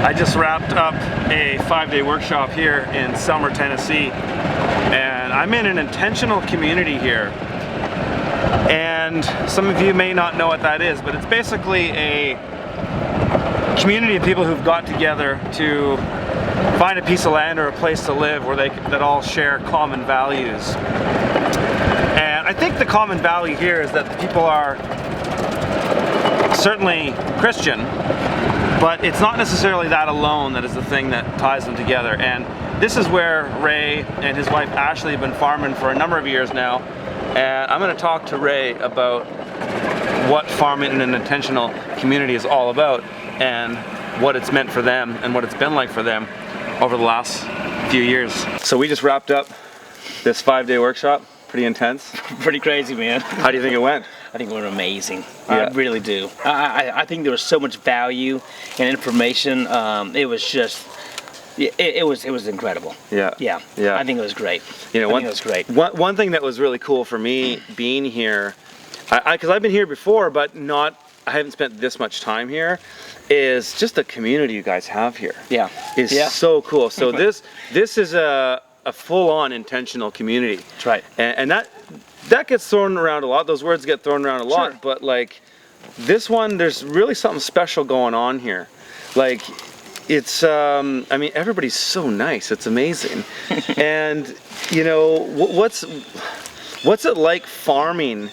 I just wrapped up a 5-day workshop here in Selmer, Tennessee, and I'm in an intentional community here. And some of you may not know what that is, but it's basically a community of people who've got together to find a piece of land or a place to live where that all share common values. And I think the common value here is that the people are certainly Christian, but it's not necessarily that alone that is the thing that ties them together. And this is where Ray and his wife Ashley have been farming for a number of years now. And I'm going to talk to Ray about what farming in an intentional community is all about and what it's meant for them and what it's been like for them over the last few years. So we just wrapped up this 5-day workshop. Pretty intense. Pretty crazy, man. How do you think it went? I think it went amazing. Yeah. I really do. I think there was so much value and information. It was just, it was incredible. Yeah. Yeah. Yeah. I think it was great. You know, I think it was great. One thing that was really cool for me being here, because I've been here before, but I haven't spent this much time here, is just the community you guys have here. Yeah. Is so cool. So this is a full-on intentional community. That's right. And that gets thrown around a lot. Those words get thrown around a lot. Sure. But like this one, there's really something special going on here. Like it's, I mean, everybody's so nice. It's amazing. And you know, what's it like farming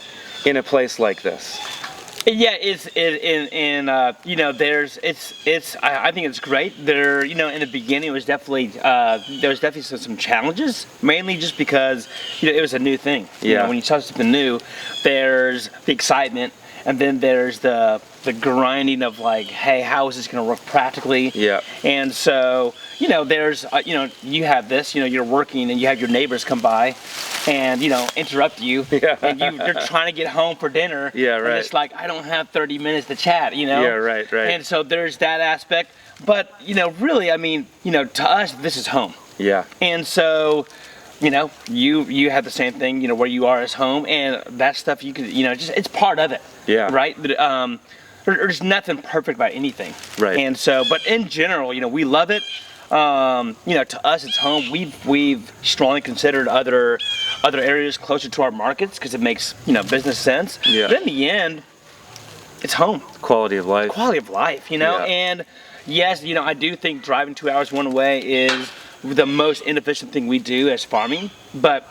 in a place like this? Yeah, you know, I think it's great. There, you know, in the beginning it was definitely, there was definitely some challenges, mainly just because, you know, it was a new thing. You know, when you start something new, there's the excitement, and then there's the grinding of like, hey, how is this going to work practically? Yeah. And so, you know, there's, you know, you have this, you know, you're working and you have your neighbors come by and, you know, interrupt you. Yeah. And you're trying to get home for dinner. Yeah, right. And it's like, I don't have 30 minutes to chat, you know? Yeah, right, right. And so there's that aspect. But, you know, really, I mean, you know, to us, this is home. Yeah. And so, you know, you have the same thing, you know, where you are as home, and that stuff you could, you know, just, it's part of it. Yeah. Right? There's nothing perfect about anything. Right. And so, but in general, you know, we love it. You know, to us, it's home. We've strongly considered other areas closer to our markets because it makes, you know, business sense. Yeah. But in the end, it's home. Quality of life. Quality of life, you know. Yeah. And yes, you know, I do think driving 2 hours one way is the most inefficient thing we do as farming, but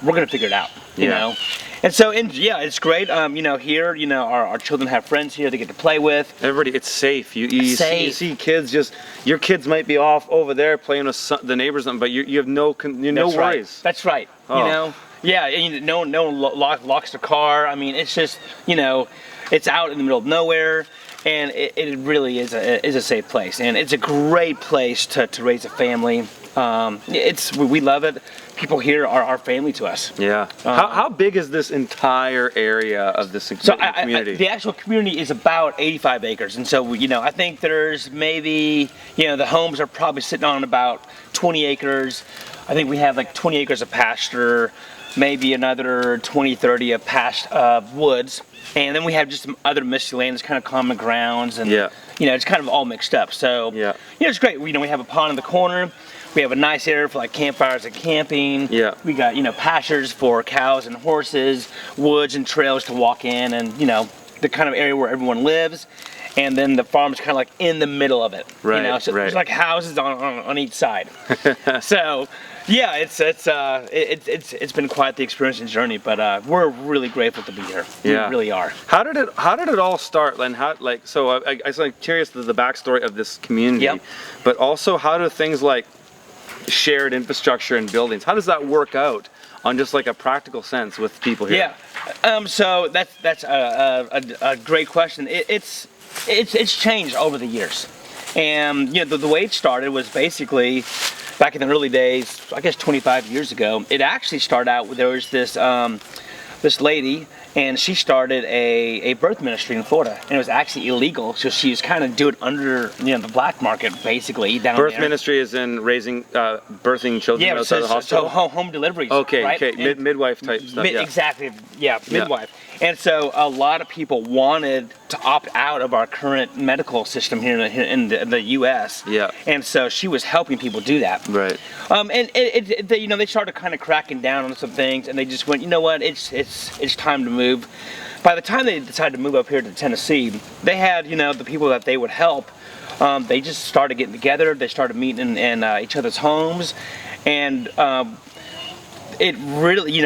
we're gonna figure it out, you know. And so, yeah, it's great. You know, here, you know, our children have friends here they get to play with. Everybody, it's safe. You see kids just, your kids might be off over there playing with the neighbors, but you have no worries. That's right. Oh. You know, yeah, and no one locks the car. I mean, it's just, you know, it's out in the middle of nowhere. And it really is a safe place, and it's a great place to raise a family. We love it. People here are our family to us. Yeah. How big is this entire area of this community? The actual community is about 85 acres, and so you know, I think there's maybe, you know, the homes are probably sitting on about 20 acres. I think we have like 20 acres of pasture, maybe another 20-30 of woods. And then we have just some other miscellaneous kind of common grounds, and you know, it's kind of all mixed up. So you know, it's great. You know, we have a pond in the corner. We have a nice area for like campfires and camping. Yeah. We got, you know, pastures for cows and horses, woods and trails to walk in, and you know, the kind of area where everyone lives. And then the farm's kind of like in the middle of it. Right. You know, so there's like houses on each side. So. Yeah, it's been quite the experience and journey, but we're really grateful to be here. Yeah. We really are. How did it all start, Len? So I'm curious to the backstory of this community, but also how do things like shared infrastructure and buildings, how does that work out on just like a practical sense with people here? Yeah, so that's a great question. It's changed over the years, and you know, the way it started was basically back in the early days, I guess 25 years ago. It actually started out, there was this lady, and she started a birth ministry in Florida, and it was actually illegal. So she was kind of doing under the black market basically down Birth there. ministry is in raising, birthing children outside the hospital. So home deliveries. Okay, right? okay, midwife type stuff. Yeah. Exactly. Yeah, midwife. And so a lot of people wanted to opt out of our current medical system here in the U.S. Yeah. And so she was helping people do that. Right. And they started kind of cracking down on some things, and they just went, you know what, it's time to move. By the time they decided to move up here to Tennessee, they had the people that they would help. They just started getting together. They started meeting in each other's homes, and it really,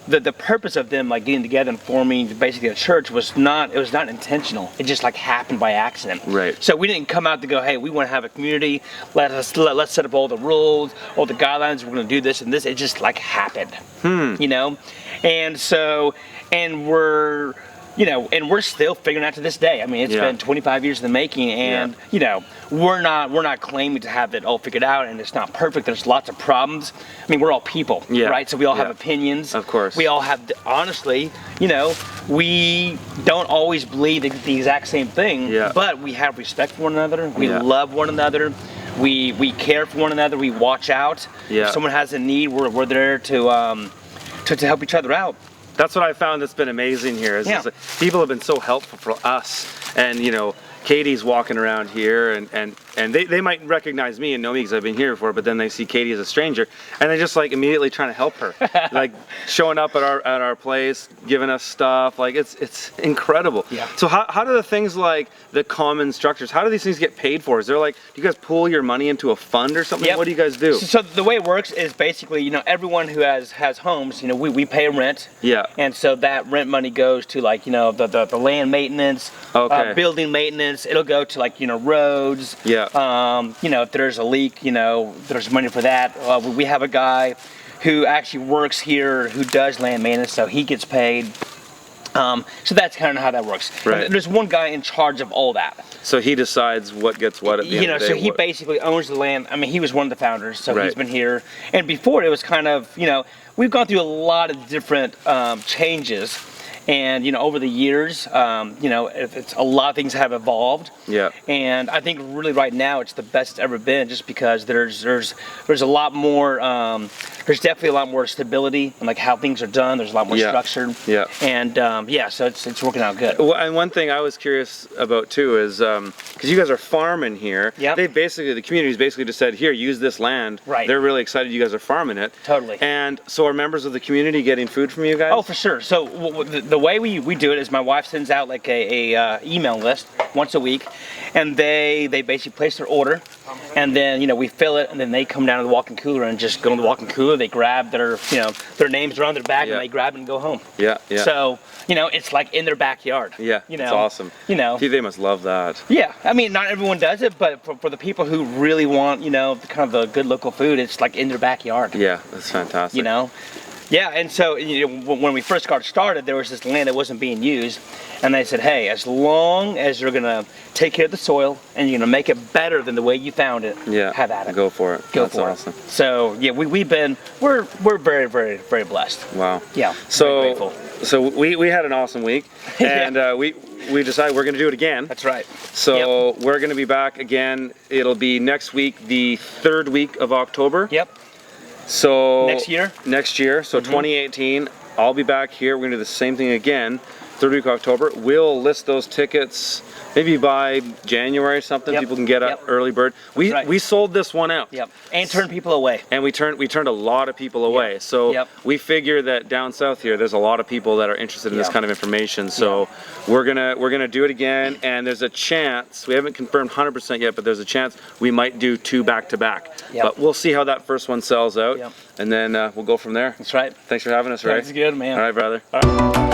the purpose of them like getting together and forming basically a church was not intentional. It just like happened by accident. Right. So we didn't come out to go, hey, we want to have a community. Let's set up all the rules, all the guidelines. We're going to do this and this. It just like happened. And so we're still figuring out to this day. I mean, it's been 25 years in the making, and we're not claiming to have it all figured out, and it's not perfect. There's lots of problems. I mean, we're all people, right? So we all have opinions. Of course. We all have, honestly, we don't always believe the exact same thing, but we have respect for one another. We love one another. We care for one another. We watch out. If someone has a need, we're there to help each other out. That's what I found that's been amazing here is that people have been so helpful for us, and Katie's walking around here, and they might recognize me and know me because I've been here before, but then they see Katie as a stranger, and they're just like immediately trying to help her, like showing up at our place, giving us stuff. Like it's incredible. Yeah. So how do the things like the common structures, how do these things get paid for? Is there like, do you guys pull your money into a fund or something? What do you guys do? So the way it works is basically, everyone who has homes, we pay rent. Yeah. And so that rent money goes to like, the land maintenance, building maintenance. It'll go to like, roads. Yeah. If there's a leak, there's money for that. We have a guy who actually works here who does land maintenance, so he gets paid. So that's kind of how that works. Right. There's one guy in charge of all that. So he decides what gets what at the end of the day. So he basically owns the land. I mean, he was one of the founders, so he's been here. And before it was kind of, we've gone through a lot of different changes. And over the years, it's a lot of things have evolved. Yeah. And I think really right now it's the best it's ever been, just because there's a lot more. There's definitely a lot more stability in like how things are done. There's a lot more structure. Yeah. And so it's working out good. Well, and one thing I was curious about too is because you guys are farming here. Yeah. The community's basically just said, here, use this land. Right. They're really excited you guys are farming it. Totally. And so are members of the community getting food from you guys? Oh, for sure. So the way we do it is my wife sends out like a email list once a week, and they basically place their order, and then we fill it, and then they come down to the walk-in cooler and just go to the walk-in cooler. They grab their names are on their back, and they grab it and go home. Yeah, yeah. So it's like in their backyard. Yeah, it's awesome. They must love that. Yeah, I mean, not everyone does it, but for the people who really want kind of the good local food, it's like in their backyard. Yeah, that's fantastic. Yeah, and so when we first got started, there was this land that wasn't being used, and they said, hey, as long as you're gonna take care of the soil and you're gonna make it better than the way you found it, have at it. Go for it. That's awesome. So yeah, we're very, very, very blessed. Wow. Yeah. So we had an awesome week, and we decided we're gonna do it again. That's right. So we're gonna be back again. It'll be next week, the 3rd week of October. Yep. So next year, so 2018, I'll be back here. We're gonna do the same thing again, 3rd week of October. We'll list those tickets maybe by January or something. People can get an early bird. We sold this one out. Yep. And turned people away. And we turned a lot of people away. So we figure that down south here, there's a lot of people that are interested in this kind of information. So we're gonna do it again, and there's a chance, we haven't confirmed 100% yet, but there's a chance we might do 2 back-to-back. But we'll see how that first one sells out, and then we'll go from there. That's right. Thanks for having us, Ray. That's good, man. All right, brother. All right.